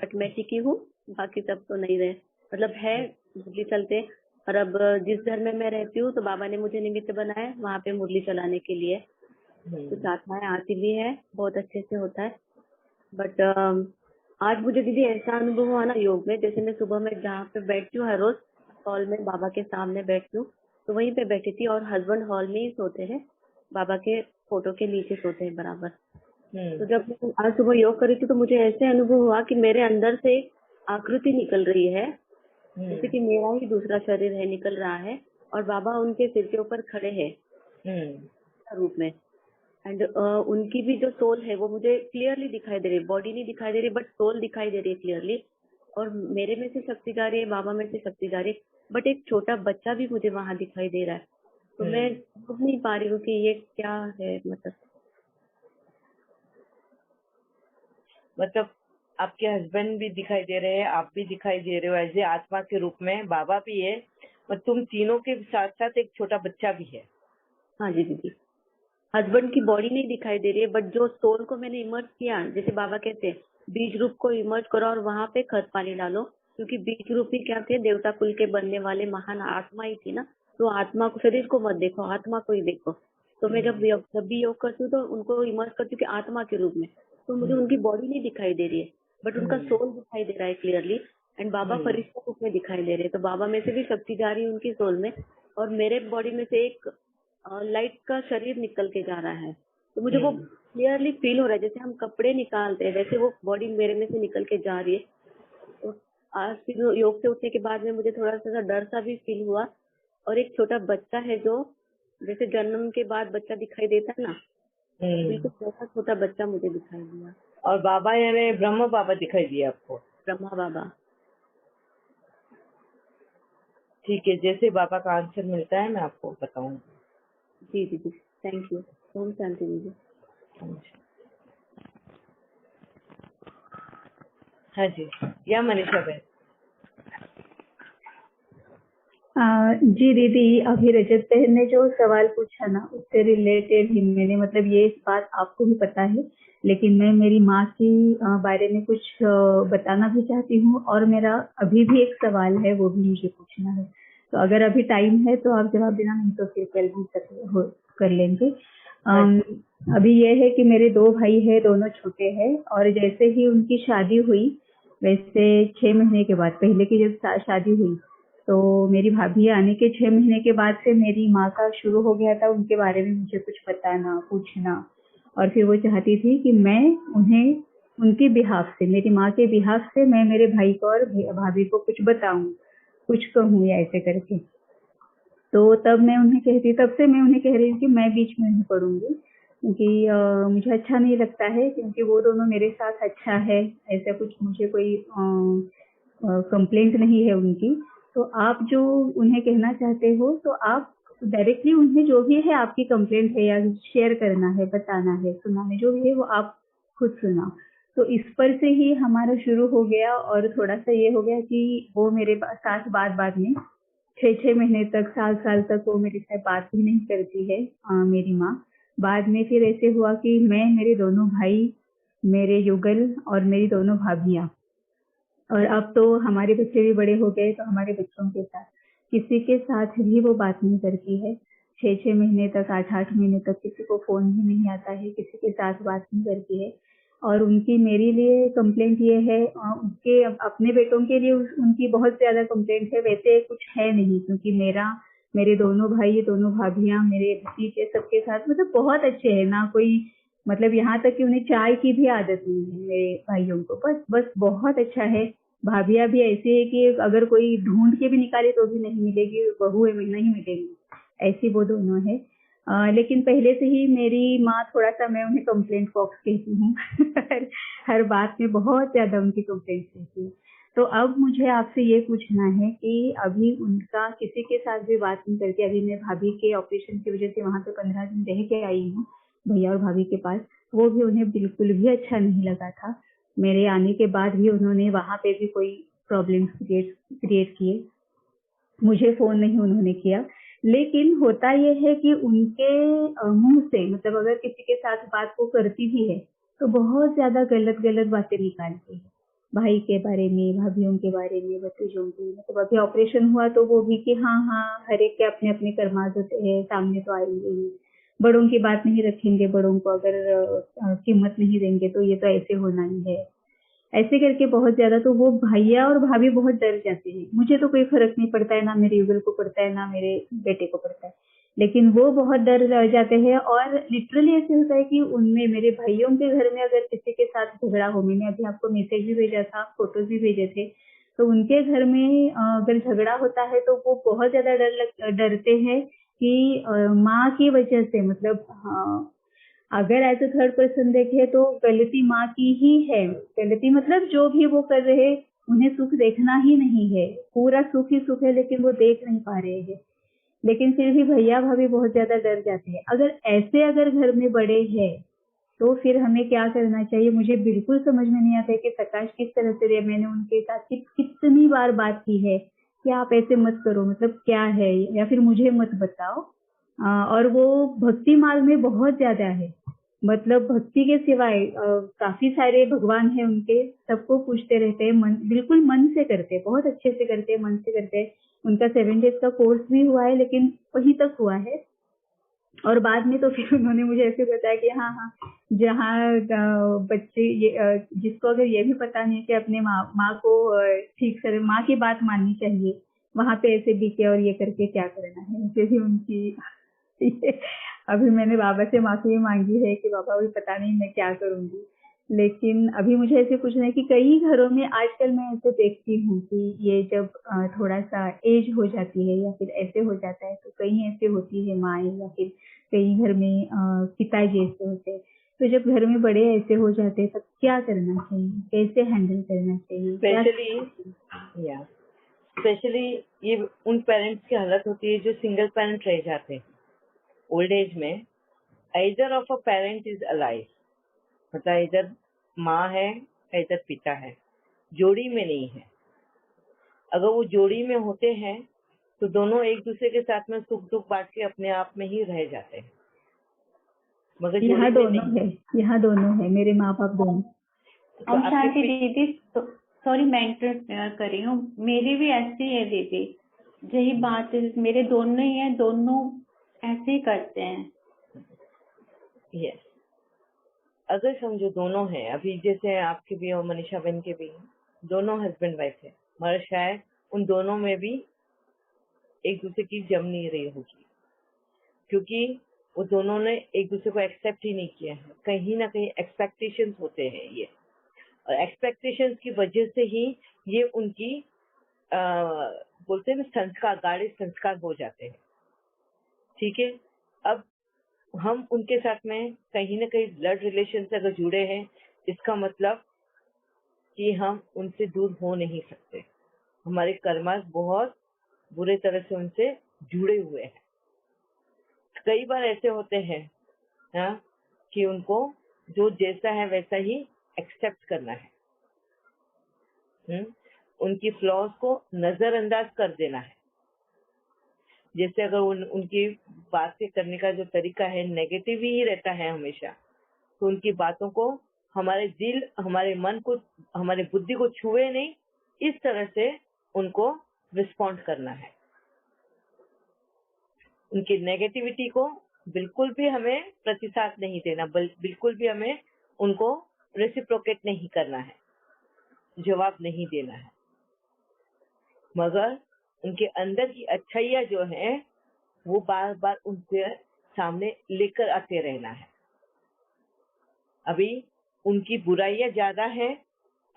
But मैं टिकी हूँ, बाकी सब तो नहीं रहे। मतलब है, मुरली चलते। और अब जिस घर में मैं रहती हूँ तो बाबा ने मुझे निमित्त बनाया वहाँ पे मुरली चलाने के लिए। कुछ आत्माएं आती भी है, बहुत अच्छे से होता है। बट आज मुझे दीदी ऐसा अनुभव हुआ ना योग में, जैसे मैं सुबह में जहाँ पे बैठती हूँ हर रोज हॉल में बाबा के सामने बैठती हूँ, तो वहीं पे बैठी थी और हस्बैंड हॉल में ही सोते हैं, बाबा के फोटो के नीचे सोते हैं बराबर। तो जब मैं आज सुबह योग कर रही थी तो मुझे ऐसे अनुभव हुआ कि मेरे अंदर से एक आकृति निकल रही है, जैसे कि मेरा ही दूसरा शरीर है निकल रहा है, और बाबा उनके सिर के ऊपर खड़े हैं रूप में। एंड उनकी भी जो सोल है वो मुझे क्लियरली दिखाई दे रही है, बॉडी नहीं दिखाई दे रही बट सोल दिखाई दे रही है क्लियरली। और मेरे में से शक्ति जा रही है, बाबा में से शक्ति जा रही है, बट एक छोटा बच्चा भी मुझे वहां दिखाई दे रहा है। तो मैं समझ नहीं पा रही हूँ कि ये क्या है। मतलब आपके हस्बैंड भी दिखाई दे रहे हैं, आप भी दिखाई दे रहे हो ऐसे आत्मा के रूप में, बाबा भी है और तुम तीनों के साथ साथ एक छोटा बच्चा भी है। हाँ जी दीदी, हस्बैंड की बॉडी नहीं दिखाई दे रही है, बट जो सोल को मैंने इमर्ज किया, जैसे बाबा कहते हैं बीज रूप को इमर्ज करो और वहां पे खत पानी डालो, क्योंकि बीज रूप ही क्या थे, देवता कुल के बनने वाले महान आत्मा ही थी ना। तो आत्मा को, शरीर को मत देखो, आत्मा को ही देखो। तो मैं जब भी योग करती हूँ तो उनको इमर्ज करती हूँ कि आत्मा के रूप में। तो मुझे उनकी बॉडी नहीं दिखाई दे रही है, बट उनका सोल दिखाई दे रहा है क्लियरली। एंड बाबा फरिश्ता रूप में दिखाई दे रहे हैं, तो बाबा में से भी शक्ति जा रही है उनकी सोल में, और मेरे बॉडी में से एक लाइट का शरीर निकल के जा रहा है। तो मुझे वो क्लियरली फील हो रहा है, जैसे हम कपड़े निकालते हैं वैसे वो बॉडी मेरे में से निकल के जा रही है। तो आज फिर योग से उठने के बाद में मुझे थोड़ा सा डर सा भी फील हुआ। और एक छोटा बच्चा है, जो जैसे जन्म के बाद बच्चा दिखाई देता है ना, बिल्कुल वैसा छोटा बच्चा मुझे दिखाई दिया। और बाबा यानी ब्रह्म बाबा दिखाई दिए आपको? ब्रह्मा बाबा। ठीक है, जैसे बाबा का आंसर मिलता है मैं आपको बताऊंगी। जी दीदी, थैंक यू। ओम शांति दीदी। हाँ जी, या मनीषा बहन। जी दीदी, अभी रजत बहन ने जो सवाल पूछा ना उससे रिलेटेड ही मैंने, मतलब ये बात आपको भी पता है, लेकिन मैं मेरी माँ की बारे में कुछ बताना भी चाहती हूँ, और मेरा अभी भी एक सवाल है वो भी मुझे पूछना है। तो अगर अभी टाइम है तो आप जवाब देना, नहीं तो फिर कल भी कर लेंगे। अभी ये है कि मेरे 2 भाई है, दोनों छोटे हैं, और जैसे ही उनकी शादी हुई, वैसे 6 महीने के बाद, पहले की जब शादी हुई तो मेरी भाभी आने के 6 महीने के बाद से मेरी माँ का शुरू हो गया था उनके बारे में मुझे कुछ बताना, पूछना। और फिर वो चाहती थी कि मैं उन्हें उनके बिहाफ से, मेरी माँ के बिहाफ से मैं मेरे भाई को और भाभी को कुछ बताऊं, कुछ कहूँ या ऐसे करके। तो तब मैं उन्हें कहती, तब से मैं उन्हें कह रही हूँ कि मैं बीच में नहीं पढ़ूंगी, क्योंकि मुझे अच्छा नहीं लगता है, क्योंकि वो दोनों मेरे साथ अच्छा है, ऐसा कुछ मुझे कोई कंप्लेंट नहीं है उनकी। तो आप जो उन्हें कहना चाहते हो तो आप डायरेक्टली उन्हें जो भी है आपकी कंप्लेंट है या शेयर करना है, बताना है, सुनाना जो भी है वो आप खुद सुनाओ। तो इस पर से ही हमारा शुरू हो गया, और थोड़ा सा ये हो गया कि वो मेरे साथ बाद में 6 महीने तक, साल तक वो मेरे साथ बात भी नहीं करती है मेरी माँ। बाद में फिर ऐसे हुआ कि मैं, मेरे दोनों भाई, मेरे युगल और मेरी दोनों भाभियाँ, और अब तो हमारे बच्चे भी बड़े हो गए, तो हमारे बच्चों के साथ किसी के साथ भी वो बात नहीं करती है। 6 महीने तक, 8 महीने तक किसी को फोन भी नहीं आता है, किसी के साथ बात नहीं करती है। और उनकी मेरे लिए कंप्लेंट ये है, उसके अपने बेटों के लिए उनकी बहुत ज्यादा कंप्लेंट है, वैसे कुछ है नहीं, क्योंकि मेरे दोनों भाई, दोनों भाभियां, मेरे भतीजे सबके साथ मतलब बहुत अच्छे हैं ना, कोई मतलब यहाँ तक कि उन्हें चाय की भी आदत नहीं है मेरे भाइयों को, बस बहुत अच्छा है। भाभियां भी ऐसी है कि अगर कोई ढूंढ के भी निकाले तो भी नहीं मिलेगी, बहू है नहीं मिलेगी, ऐसी वो दोनों है। लेकिन पहले से ही मेरी माँ थोड़ा सा, मैं उन्हें कंप्लेंट बॉक्स कहती हूँ हर बात में बहुत ज्यादा उनकी कंप्लेंट रहती है। तो अब मुझे आपसे ये पूछना है कि अभी उनका किसी के साथ भी बात नहीं करती। अभी मैं भाभी के ऑपरेशन की वजह से वहां पे 15 दिन रह के आई हूँ भैया और भाभी के पास, वो भी उन्हें बिल्कुल भी अच्छा नहीं लगा था। मेरे आने के बाद भी उन्होंने वहां पे भी कोई प्रॉब्लम क्रिएट किए, मुझे फोन नहीं उन्होंने किया। लेकिन होता यह है कि उनके मुंह से, मतलब अगर किसी के साथ बात को करती भी है तो बहुत ज्यादा गलत बातें निकालती है। भाई के बारे में, भाभीियों के बारे में, भतीजों की। मतलब अभी ऑपरेशन हुआ तो वो भी कि हाँ हाँ हर एक के अपने अपने कर्माज होते हैं, सामने तो आएंगे ही। बड़ों की बात नहीं रखेंगे, बड़ों को अगर कीमत नहीं देंगे तो ये तो ऐसे होना ही है, ऐसे करके बहुत ज्यादा। तो वो भैया और भाभी बहुत डर जाते हैं। मुझे तो कोई फर्क नहीं पड़ता है, ना मेरे युगल को पड़ता है, ना मेरे बेटे को पड़ता है, लेकिन वो बहुत डर जाते हैं। और लिटरली ऐसे होता है कि उनमें, मेरे भाइयों के घर में अगर किसी के साथ झगड़ा हो, मैंने अभी आपको मैसेज भी भेजा था, फोटोज भी भेजे थे, तो उनके घर में अगर झगड़ा होता है तो वो बहुत ज्यादा डरते हैं कि माँ की वजह से, मतलब अगर एज अ थर्ड पर्सन देखे तो गलती माँ की ही है। गलती मतलब जो भी वो कर रहे, उन्हें सुख देखना ही नहीं है, पूरा सुख ही सुख है, लेकिन वो देख नहीं पा रहे हैं। लेकिन फिर भी भैया भाभी बहुत ज्यादा डर जाते हैं। अगर घर में बड़े हैं तो फिर हमें क्या करना चाहिए, मुझे बिल्कुल समझ में नहीं आता है कि प्रकाश किस तरह से रहे। मैंने उनके साथ कितनी बार बात की है कि आप ऐसे मत करो, मतलब क्या है, या फिर मुझे मत बताओ। और वो भक्ति मार्ग में बहुत ज्यादा है, मतलब भक्ति के सिवाय काफी सारे भगवान हैं उनके, सबको पूछते रहते हैं, बिल्कुल मन से करते हैं, बहुत अच्छे से करते हैं, मन से करते हैं। उनका 7 डेज का कोर्स भी हुआ है, लेकिन वहीं तक हुआ है। और बाद में तो फिर उन्होंने मुझे ऐसे बताया कि हाँ हाँ, जहाँ बच्चे जिसको अगर ये भी पता नहीं कि अपने माँ को ठीक से माँ की बात माननी चाहिए, वहां पे ऐसे बीके और ये करके क्या करना है, फिर भी उनकी ये, अभी मैंने बाबा से माफी भी मांगी है कि बाबा अभी पता नहीं मैं क्या करूंगी। लेकिन अभी मुझे ऐसे पूछना है कि कई घरों में आजकल मैं ऐसे देखती हूँ कि ये जब थोड़ा सा एज हो जाती है या फिर ऐसे हो जाता है, तो कहीं ऐसे होती है माएँ, या फिर कई घर में पिताजी ऐसे होते हैं। तो जब घर में बड़े ऐसे हो जाते हैं तब क्या करना चाहिए, कैसे हैंडल करना चाहिए, क्या स्पेशली ये उन पेरेंट्स की हालत होती है जो सिंगल पेरेंट रह जाते हैं ओल्ड एज में। Either of a parent is alive, मतलब इधर माँ है इधर पिता है, जोड़ी में नहीं है। अगर वो जोड़ी में होते हैं तो दोनों एक दूसरे के साथ में सुख दुख बांट के अपने आप में ही रह जाते हैं, मगर यहाँ जोड़ी में दोनों नहीं। है, यहाँ दोनों है, मेरे माँ बाप दोनों। तो और अपने शांति दीदी, सॉरी मैं इंटरप्ट कर रही हूँ, मेरी भी ऐसी है दीदी, यही बात है, मेरे दोनों ही है, दोनों ऐसे ही करते हैं। यस, अगर समझो दोनों हैं, अभी जैसे आपके भी और मनीषा बहन के भी दोनों हस्बैंड वाइफ है, मगर शायद उन दोनों में भी एक दूसरे की जम नहीं रही होगी, क्योंकि वो दोनों ने एक दूसरे को एक्सेप्ट ही नहीं किया है। कहीं ना कहीं एक्सपेक्टेशंस होते हैं ये, और एक्सपेक्टेशंस की वजह से ही ये उनकी बोलते हैं ना संस्कार, गाढ़े संस्कार हो जाते हैं। ठीक है, अब हम उनके साथ में कहीं ना कहीं ब्लड रिलेशन से अगर जुड़े हैं, इसका मतलब कि हम उनसे दूर हो नहीं सकते। हमारे कर्मास बहुत बुरे तरह से उनसे जुड़े हुए हैं। कई बार ऐसे होते हैं हाँ, कि उनको जो जैसा है वैसा ही एक्सेप्ट करना है। उनकी फ्लॉज को नजरअंदाज कर देना है। जैसे अगर उनकी बातें करने का जो तरीका है नेगेटिव ही रहता है हमेशा, तो उनकी बातों को हमारे दिल, हमारे मन को, हमारे बुद्धि को छुए नहीं, इस तरह से उनको रिस्पॉन्ड करना है। उनकी नेगेटिविटी को बिल्कुल भी हमें प्रतिसाद नहीं देना, बिल्कुल भी हमें उनको रेसिप्रोकेट नहीं करना है, जवाब नहीं देना है, मगर उनके अंदर की अच्छाइयाँ जो है वो बार बार उनके सामने लेकर आते रहना है। अभी उनकी बुराइयां ज्यादा है,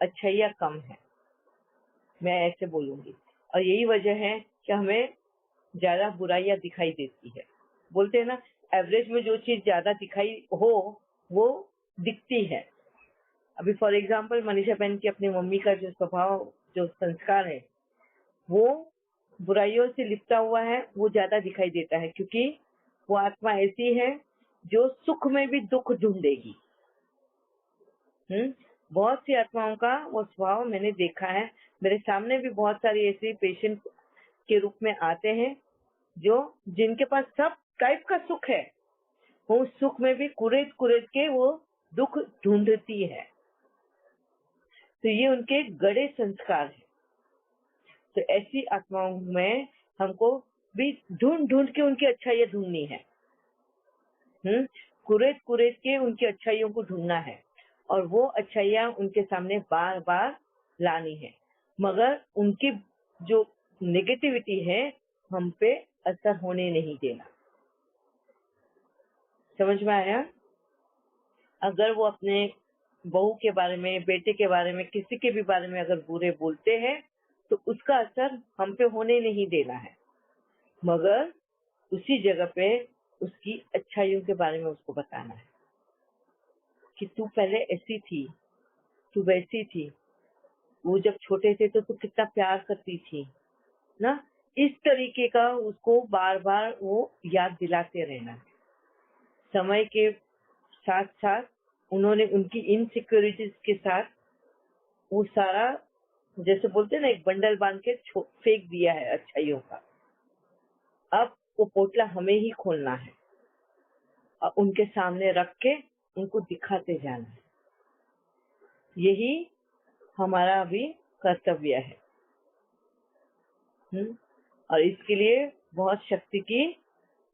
अच्छाइयाँ कम है, मैं ऐसे बोलूंगी। और यही वजह है कि हमें ज्यादा बुराइयां दिखाई देती है। बोलते हैं ना, एवरेज में जो चीज ज्यादा दिखाई हो वो दिखती है। अभी फॉर एग्जाम्पल मनीषा बहन की अपनी मम्मी का जो स्वभाव, जो संस्कार है, वो बुराइयों से लिपटा हुआ है, वो ज्यादा दिखाई देता है, क्योंकि वो आत्मा ऐसी है जो सुख में भी दुख ढूंढेगी। बहुत सी आत्माओं का वो स्वभाव मैंने देखा है। मेरे सामने भी बहुत सारी ऐसे पेशेंट के रूप में आते हैं जो जिनके पास सब टाइप का सुख है, वो उस सुख में भी कुरेद कुरेद के वो दुख ढूंढती है। तो ये उनके गड़े संस्कार है। तो ऐसी आत्माओं में हमको भी ढूंढ ढूंढ के उनकी अच्छाइयाँ ढूंढनी है। कुरेद कुरेद के उनकी अच्छाइयों को ढूंढना है और वो अच्छाइयाँ उनके सामने बार बार लानी है, मगर उनकी जो नेगेटिविटी है हम पे असर होने नहीं देना। समझ में आया? अगर वो अपने बहू के बारे में, बेटे के बारे में, किसी के भी बारे में अगर बुरे बोलते हैं तो उसका असर हम पे होने नहीं देना है, मगर उसी जगह पे उसकी अच्छाइयों के बारे में उसको बताना है कि तू पहले ऐसी थी, तू वैसी थी, वो जब छोटे थे तो तू कितना प्यार करती थी ना। इस तरीके का उसको बार बार वो याद दिलाते रहना है। समय के साथ साथ उन्होंने उनकी इनसिक्योरिटीज के साथ वो सारा, जैसे बोलते हैं ना, एक बंडल बांध के फेंक दिया है अच्छाइयों का। अब वो पोटला हमें ही खोलना है और उनके सामने रख के उनको दिखाते जाना है। यही हमारा अभी कर्तव्य है। और इसके लिए बहुत शक्ति की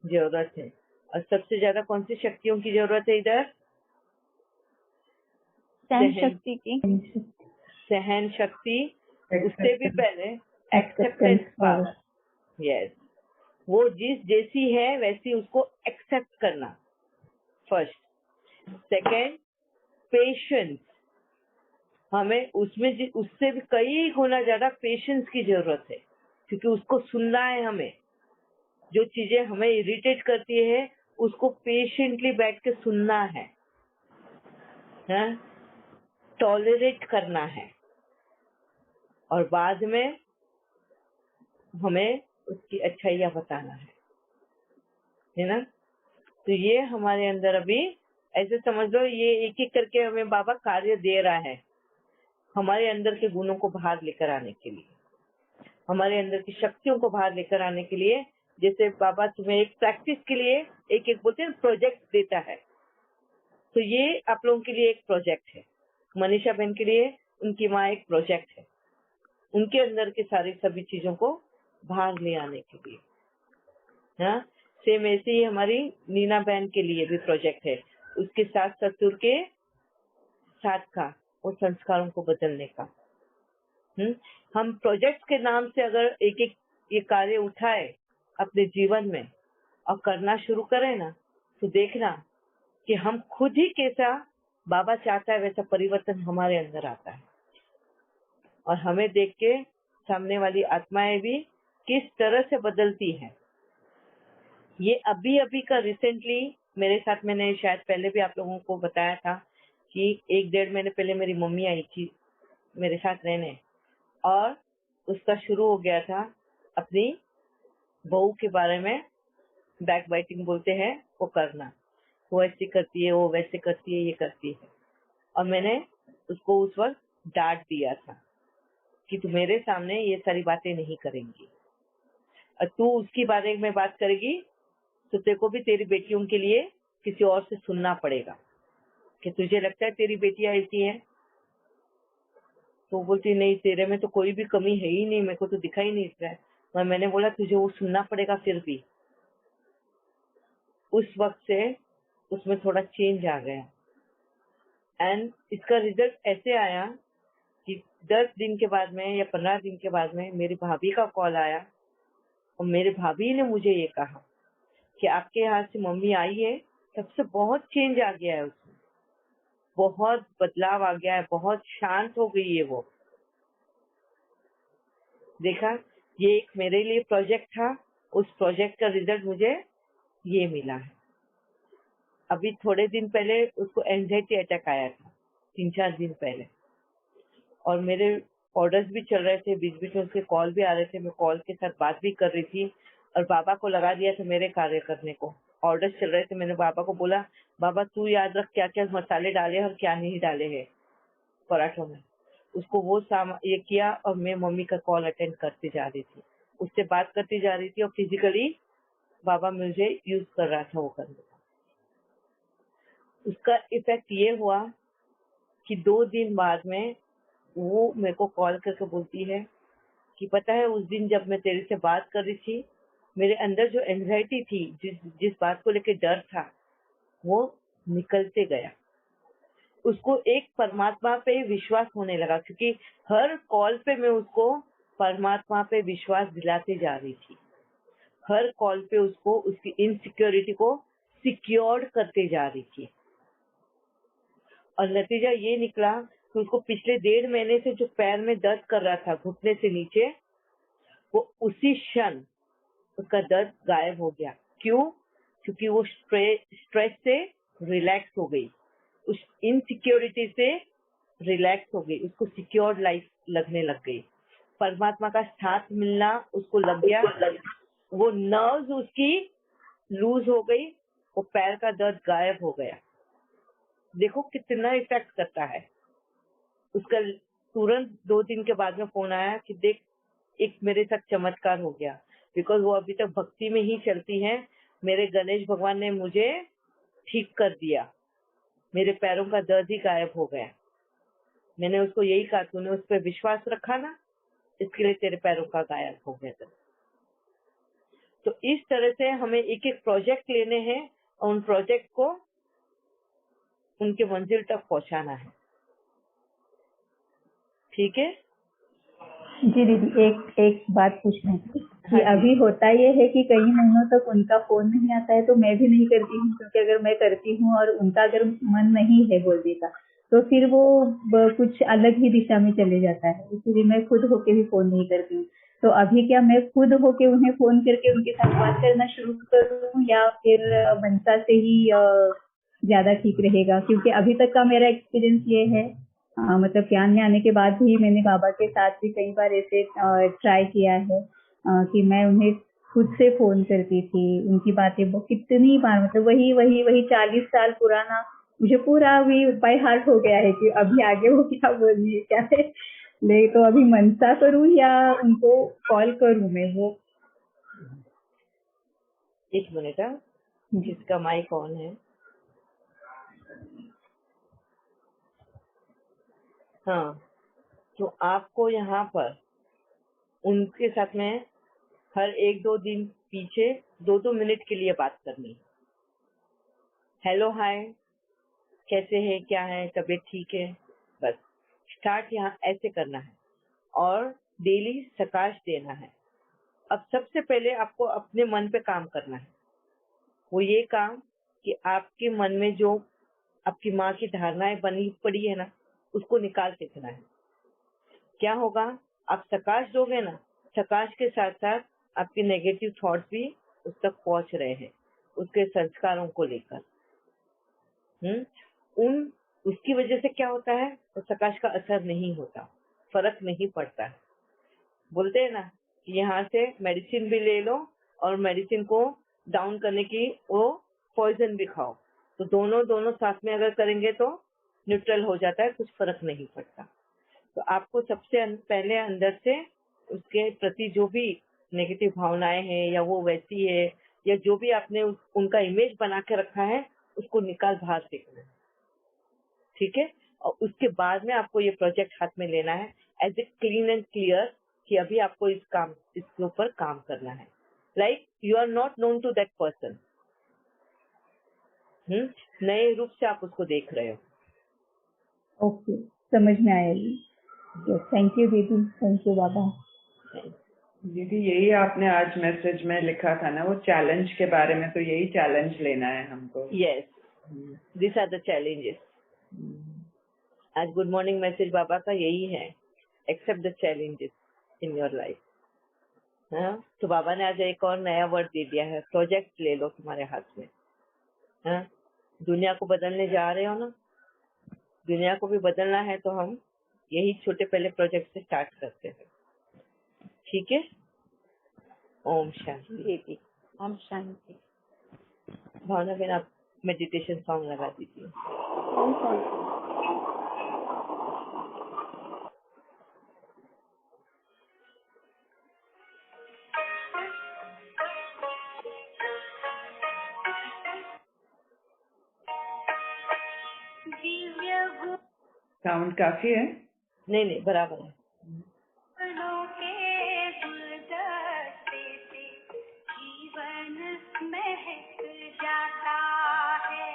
जरूरत है। और सबसे ज्यादा कौन सी शक्तियों की जरूरत है इधर? सहन शक्ति की, सहन शक्ति, उससे भी पहले एक्सेप्टेंस पावर। यस, वो जैसी है वैसी उसको एक्सेप्ट करना फर्स्ट। Second, patience. हमें उसमें उससे भी कई गुना ज्यादा पेशेंस की जरूरत है, क्योंकि उसको सुनना है हमें। जो चीजें हमें इरिटेट करती है उसको पेशेंटली बैठ के सुनना है, टॉलरेट करना है, और बाद में हमें उसकी अच्छाइयाँ बताना है ना। तो ये हमारे अंदर अभी ऐसे समझ लो, ये एक एक करके हमें बाबा कार्य दे रहा है हमारे अंदर के गुणों को बाहर लेकर आने के लिए, हमारे अंदर की शक्तियों को बाहर लेकर आने के लिए। जैसे बाबा तुम्हें एक प्रैक्टिस के लिए एक एक बोलते हैं प्रोजेक्ट देता है, तो ये आप लोगों के लिए एक प्रोजेक्ट है। मनीषा बहन के लिए उनकी माँ एक प्रोजेक्ट है, उनके अंदर के सारी सभी चीजों को बाहर ले आने के लिए। हाँ, सेम ऐसे ही हमारी नीना बहन के लिए भी प्रोजेक्ट है, उसके साथ ससुर के साथ का वो संस्कारों को बदलने का। हम प्रोजेक्ट के नाम से अगर एक एक ये कार्य उठाए अपने जीवन में और करना शुरू करें ना, तो देखना कि हम खुद ही कैसा बाबा चाहता है वैसा परिवर्तन हमारे अंदर आता है, और हमें देख के सामने वाली आत्माएं भी किस तरह से बदलती हैं। ये अभी अभी का रिसेंटली मेरे साथ, मैंने शायद पहले भी आप लोगों को बताया था कि 1-1.5 महीने पहले मेरी मम्मी आई थी मेरे साथ रहने, और उसका शुरू हो गया था अपनी बहू के बारे में बैक बाइटिंग बोलते हैं वो करना। वो ऐसी करती है, वो वैसे करती है, ये करती है। और मैंने उसको उस वक्त डांट दिया था कि तू मेरे सामने ये सारी बातें नहीं करेंगी, और तू उसकी बारे में बात करेगी तो तेरे को भी तेरी बेटियों के लिए किसी और से सुनना पड़ेगा कि तुझे लगता है तेरी बेटियां ऐसी हैं। तो बोलती नहीं, तेरे में तो कोई भी कमी है ही नहीं, मेरे को तो दिखाई नहीं रहा है। और मैंने बोला तुझे वो सुनना पड़ेगा फिर भी। उस वक्त से उसमें थोड़ा चेंज आ गया, एंड इसका रिजल्ट ऐसे आया कि 10 दिन के बाद में या 15 दिन के बाद में मेरी भाभी का कॉल आया, और मेरे भाभी ने मुझे ये कहा कि आपके यहाँ से मम्मी आई है, तब से बहुत चेंज आ गया है, उसमें बहुत बदलाव आ गया है, बहुत शांत हो गई है वो। देखा, ये एक मेरे लिए प्रोजेक्ट था, उस प्रोजेक्ट का रिजल्ट मुझे ये मिला है। अभी थोड़े दिन पहले उसको एंजाइटी अटैक आया था, 3-4 दिन पहले, और मेरे ऑर्डर्स भी चल रहे थे, बीच बीच में उसके कॉल भी आ रहे थे, मैं कॉल के साथ बात भी कर रही थी, और बाबा को लगा दिया था मेरे कार्य करने को। ऑर्डर्स चल रहे थे, मैंने बाबा को बोला बाबा तू याद रख क्या क्या मसाले डाले और क्या नहीं डाले हैं पराठों में। उसको वो ये किया, और मैं मम्मी का कॉल अटेंड करती जा रही थी, उससे बात करती जा रही थी, और फिजिकली बाबा मुझे यूज कर रहा था वो करने का। उसका इफेक्ट ये हुआ कि 2 दिन बाद में वो मेरे को कॉल करके बोलती है कि पता है उस दिन जब मैं तेरे से बात कर रही थी, मेरे अंदर जो एंजाइटी थी, जिस बात को लेके डर था, वो निकलते गया। उसको एक परमात्मा पे विश्वास होने लगा, क्योंकि हर कॉल पे मैं उसको परमात्मा पे विश्वास दिलाते जा रही थी। हर कॉल पे उसको उसकी इनसिक्योरिटी को सिक्योर्ड करते जा रही थी। और नतीजा ये निकला कि उसको पिछले 1.5 महीने से जो पैर में दर्द कर रहा था घुटने से नीचे, वो उसी क्षण उसका दर्द गायब हो गया। क्यों? क्योंकि वो स्ट्रेस से रिलैक्स हो गई, उस इनसिक्योरिटी से रिलैक्स हो गई, उसको सिक्योर्ड लाइफ लगने लग गई। परमात्मा का साथ मिलना उसको लग गया, वो नर्व्स उसकी लूज हो गई, वो पैर का दर्द गायब हो गया। देखो कितना इफेक्ट करता है। उसका तुरंत 2 दिन के बाद में फोन आया कि देख एक मेरे साथ चमत्कार हो गया, बिकॉज वो अभी तक भक्ति में ही चलती है। मेरे गणेश भगवान ने मुझे ठीक कर दिया, मेरे पैरों का दर्द ही गायब हो गया। मैंने उसको यही कहा, तूने उस पर विश्वास रखा ना, इसके लिए तेरे पैरों का गायब हो गया दर्द। तो इस तरह से हमें एक एक प्रोजेक्ट लेने हैं और उन प्रोजेक्ट को उनके मंजिल तक पहुंचाना है। ठीक है जी दीदी, एक बात पूछना थी कि हाँ जी। अभी होता ये है कि कई महीनों तक उनका फोन नहीं आता है, तो मैं भी नहीं करती हूँ, क्योंकि अगर मैं करती हूँ और उनका अगर मन नहीं है बोलने का, तो फिर वो कुछ अलग ही दिशा में चले जाता है। इसलिए मैं खुद होके भी फोन नहीं करती हूँ। तो अभी क्या मैं खुद होके उन्हें फोन करके उनके साथ बात करना शुरू करूँ, या फिर मनसा से ही ज्यादा ठीक रहेगा? क्योंकि अभी तक का मेरा एक्सपीरियंस ये है, मतलब ज्ञान में आने के बाद भी मैंने बाबा के साथ भी कई बार ऐसे ट्राई किया है कि मैं उन्हें खुद से फोन करती थी। उनकी बातें वो कितनी बार, मतलब वही 40 साल पुराना मुझे पूरा भी बाय हार्ट हो गया है कि अभी आगे वो क्या बोल रही है, क्या है। ले तो अभी मनसा करूं या उनको कॉल करूं मैं? वो 1 मिनट। किसका माइक ऑन है? हाँ, तो आपको यहाँ पर उनके साथ में हर 1-2 दिन पीछे 2-2 मिनट के लिए बात करनी। हेलो हाय, कैसे है, क्या है, तबीयत ठीक है, बस स्टार्ट यहाँ ऐसे करना है और डेली प्रकाश देना है। अब सबसे पहले आपको अपने मन पे काम करना है। वो ये काम कि आपके मन में जो आपकी माँ की धारणाएं बनी पड़ी है ना, उसको निकाल फेंकना है। क्या होगा? आप प्रकाश दोगे ना, प्रकाश के साथ साथ आपके नेगेटिव थॉट्स भी उस तक पहुंच रहे हैं, उसके संस्कारों को लेकर। उसकी वजह से क्या होता है? तो प्रकाश का असर नहीं होता, फर्क नहीं पड़ता है। बोलते हैं ना कि यहाँ से मेडिसिन भी ले लो और मेडिसिन को डाउन करने की वो पॉइजन भी खाओ, तो दोनों साथ में अगर करेंगे तो न्यूट्रल हो जाता है, कुछ फर्क नहीं पड़ता। तो आपको सबसे पहले अंदर से उसके प्रति जो भी नेगेटिव भावनाएं हैं या वो वैसी है या जो भी आपने उनका इमेज बना के रखा है, उसको निकाल बाहर फेंकना है। ठीक है? और उसके बाद में आपको ये प्रोजेक्ट हाथ में लेना है as a clean and clear कि अभी आपको इसके ऊपर काम करना है। Like you are not known to that person, नए रूप से आप उसको देख रहे हो। ओके, समझ में आया जी। थैंक यू दीदी, थैंक यू बाबा। दीदी यही आपने आज मैसेज में लिखा था ना, वो चैलेंज के बारे में, तो यही चैलेंज लेना है हमको। Yes, this are the challenges. आज गुड मॉर्निंग मैसेज बाबा का यही है, accept the challenges in your life. हाँ, तो बाबा ने आज एक और नया वर्ड दे दिया है, प्रोजेक्ट ले लो तुम्हारे हाथ में। हाँ, दुनिया को बदलने जा रहे हो ना, दुनिया को भी बदलना है तो हम यही छोटे पहले प्रोजेक्ट से स्टार्ट करते हैं। ठीक है? ओम शांति। ओम शांति। भावना बहन, आप मेडिटेशन सॉन्ग लगा दीजिए। कौन सा? साउंड काफी है? नहीं बराबर है। फूलों के गुलदस्ते से जीवन महक जाता है,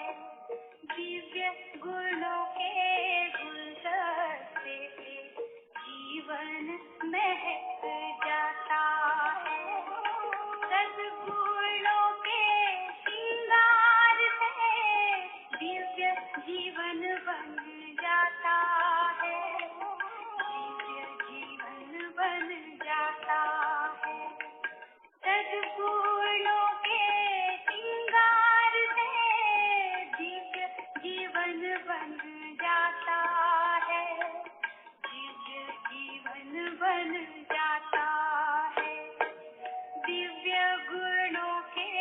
दिव्य गुणों के गुलदस्ते से जीवन महक जाता है, सद्गुणों के श्रृंगार से दिव्य जीवन बन जाता है, दिव्य जीवन बन जाता है, सद्गुणों के श्रृंगार से दिव्य जीवन बन जाता है, दिव्य जीवन बन जाता है, दिव्य गुणों के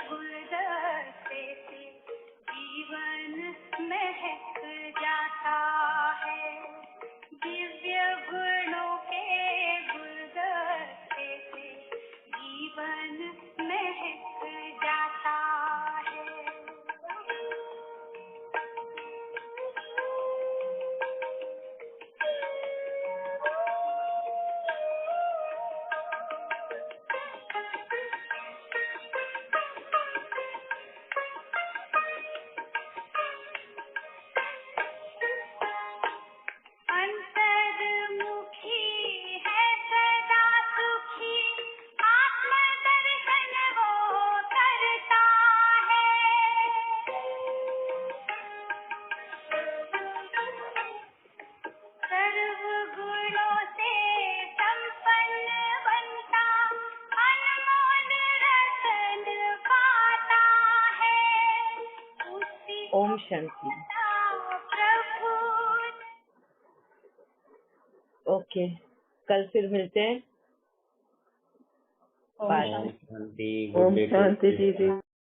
गुलदस्ते से जीवन महक जाता है, दिव्य गुणों के गुलदस्ते से जीवन महक जाता है। अंतर्मुखी है सदा सुखी, आत्मदर्शन वो करता है, सर्व गुणों से संपन्न बनता, अनमोल रतन पाता है, उसी ओम शांति। प्रभु। ओके, कल फिर मिलते हैं। ओम बाय। शांति। शांति। ओम शांति दीदी।